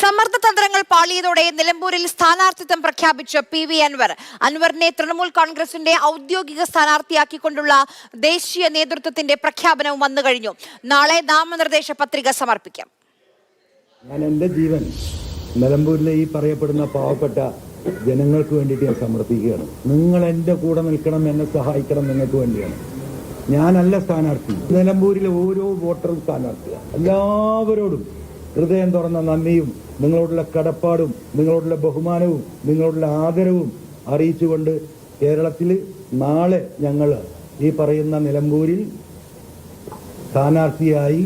സമ്മർദ്ദ തന്ത്രങ്ങൾ പാളിയതോടെ നിലമ്പൂരിൽ സ്ഥാനാർത്ഥിത്വം പ്രഖ്യാപിച്ച PV അൻവർ. അൻവറിനെ തൃണമൂൽ കോൺഗ്രസിന്റെ ഔദ്യോഗിക സ്ഥാനാർത്ഥിയാക്കിക്കൊണ്ടുള്ള ദേശീയ നേതൃത്വത്തിന്റെ പ്രഖ്യാപനവും വന്നു കഴിഞ്ഞു. നാളെ നാമനിർദ്ദേശ പത്രിക സമർപ്പിക്കാം. ഞാൻ എൻ്റെ ജീവൻ നിലമ്പൂരിലെ ഈ പറയപ്പെടുന്ന പാവപ്പെട്ട ജനങ്ങൾക്ക് വേണ്ടിയിട്ട് ഞാൻ സമർപ്പിക്കുകയാണ്. നിങ്ങൾ എൻ്റെ കൂടെ നിൽക്കണം, എന്നെ സഹായിക്കണം, നിങ്ങൾക്ക് വേണ്ടിയാണ്. ഞാനല്ല സ്ഥാനാർത്ഥി, നിലമ്പൂരിലെ ഓരോ വോട്ടറും സ്ഥാനാർത്ഥിയാണ്. എല്ലാവരോടും ഹൃദയം തുറന്ന നന്ദിയും നിങ്ങളോടുള്ള കടപ്പാടും നിങ്ങളോടുള്ള ബഹുമാനവും നിങ്ങളോടുള്ള ആദരവും അറിയിച്ചുകൊണ്ട് കേരളത്തിൽ നാളെ ഞങ്ങൾ ഈ പറയുന്ന നിലമ്പൂരിൽ സ്ഥാനാർത്ഥിയായി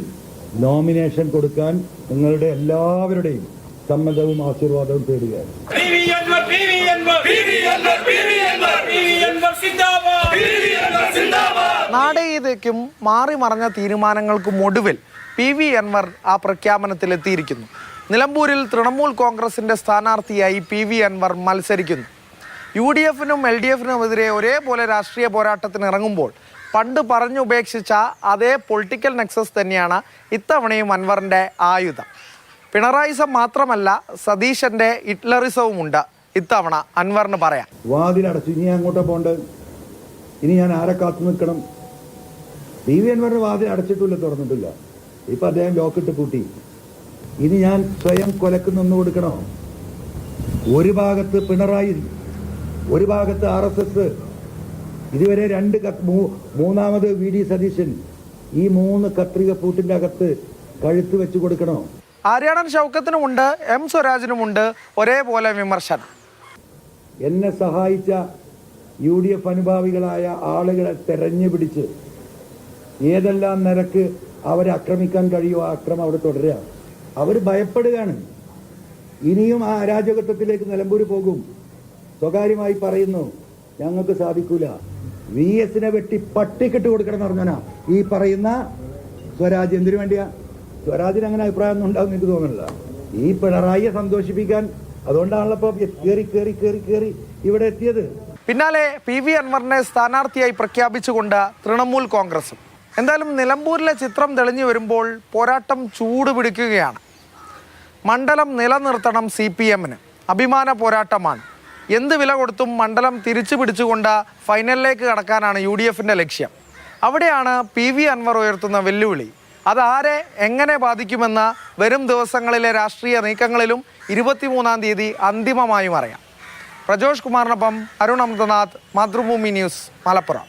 നോമിനേഷൻ കൊടുക്കാൻ നിങ്ങളുടെ എല്ലാവരുടെയും സമ്മതവും ആശീർവാദവും തേടുകയാണ്. നാടകീയതയ്ക്കും മാറി മറഞ്ഞ തീരുമാനങ്ങൾക്കും ഒടുവിൽ PV അൻവർ ആ പ്രഖ്യാപനത്തിലെത്തിയിരിക്കുന്നു. നിലമ്പൂരിൽ തൃണമൂൽ കോൺഗ്രസിന്റെ സ്ഥാനാർത്ഥിയായി PV അൻവർ മത്സരിക്കുന്നു. UDF-നും LDF-നുമെതിരെ ഒരേപോലെ രാഷ്ട്രീയ പോരാട്ടത്തിന് ഇറങ്ങുമ്പോൾ പണ്ട് പറഞ്ഞുപേക്ഷിച്ച അതേ പൊളിറ്റിക്കൽ നെക്സസ് തന്നെയാണ് ഇത്തവണയും അൻവറിന്റെ ആയുധം. പിണറായിസം മാത്രമല്ല, സതീശന്റെ ഹിറ്റ്ലറിസവുമുണ്ട് ഇത്തവണ അൻവറിന് പറയാം. വാതിലടച്ചു, ഇനി അങ്ങോട്ട് പോകേണ്ടത്, ഇനി ഞാൻ ആരെ കാത്തു നിൽക്കണം? PV അൻവറിന്റെ വാതിൽ അടച്ചിട്ടില്ല, തുറന്നിട്ടില്ല. ഇപ്പൊ അദ്ദേഹം ലോക്കിട്ട് പൂട്ടി. ഇനി ഞാൻ സ്വയം കൊലക്ക് നിന്ന് കൊടുക്കണോ? ഒരു ഭാഗത്ത് പിണറായി, ഒരു ഭാഗത്ത് RSS, ഇതുവരെ മൂന്നാമത് VD സതീശൻ. ഈ 3 കത്രിക പൂട്ടിന്റെ അകത്ത് കഴുത്ത് വെച്ച് കൊടുക്കണോ? ആര്യാടൻ ഷൗക്കത്തിനുമുണ്ട്, M സ്വരാജിനുമുണ്ട് ഒരേപോലെ വിമർശനം. എന്നെ സഹായിച്ച UDF അനുഭാവികളായ ആളുകളെ തെരഞ്ഞു പിടിച്ച് ഏതെല്ലാം നിരക്ക് അവരെ ആക്രമിക്കാൻ കഴിയുമോ ആ അക്രമം അവിടെ തുടരുക. അവർ ഭയപ്പെടുകയാണ്. ഇനിയും ആ അരാജകത്വത്തിലേക്ക് നിലമ്പൂർ പോകും. സ്വകാര്യമായി പറയുന്നു, ഞങ്ങൾക്ക് സാധിക്കൂല. VS-നെ വെട്ടി പട്ടിക്കിട്ട് കൊടുക്കണം എന്ന് പറഞ്ഞാ ഈ പറയുന്ന സ്വരാജ്. എന്തിനു വേണ്ടിയാ? സ്വരാജിന് അങ്ങനെ അഭിപ്രായം ഒന്നും ഉണ്ടാവും എനിക്ക് തോന്നുന്നില്ല. ഈ പിണറായിയെ സന്തോഷിപ്പിക്കാൻ. അതുകൊണ്ടാണല്ലോ ഇപ്പൊ കേറി ഇവിടെ എത്തിയത്. പിന്നാലെ PV അൻവറിനെ സ്ഥാനാർത്ഥിയായി പ്രഖ്യാപിച്ചുകൊണ്ട് തൃണമൂൽ കോൺഗ്രസും. എന്തായാലും നിലമ്പൂരിലെ ചിത്രം തെളിഞ്ഞു വരുമ്പോൾ പോരാട്ടം ചൂടുപിടിക്കുകയാണ്. മണ്ഡലം നിലനിർത്തണം CPM-ന് അഭിമാന പോരാട്ടമാണ്. എന്ത് വില കൊടുത്തും മണ്ഡലം തിരിച്ചു പിടിച്ചുകൊണ്ട് ഫൈനലിലേക്ക് കടക്കാനാണ് UDF-ന്റെ ലക്ഷ്യം. അവിടെയാണ് PV അൻവർ ഉയർത്തുന്ന വെല്ലുവിളി. അതാരെ എങ്ങനെ ബാധിക്കുമെന്ന് വരും ദിവസങ്ങളിലെ രാഷ്ട്രീയ നീക്കങ്ങളിലും 23-ാം തീയതി അന്തിമമായും അറിയാം. പ്രജോഷ് കുമാറിനൊപ്പം അരുൺ അമൃതനാഥ്, മാതൃഭൂമി ന്യൂസ്, മലപ്പുറം.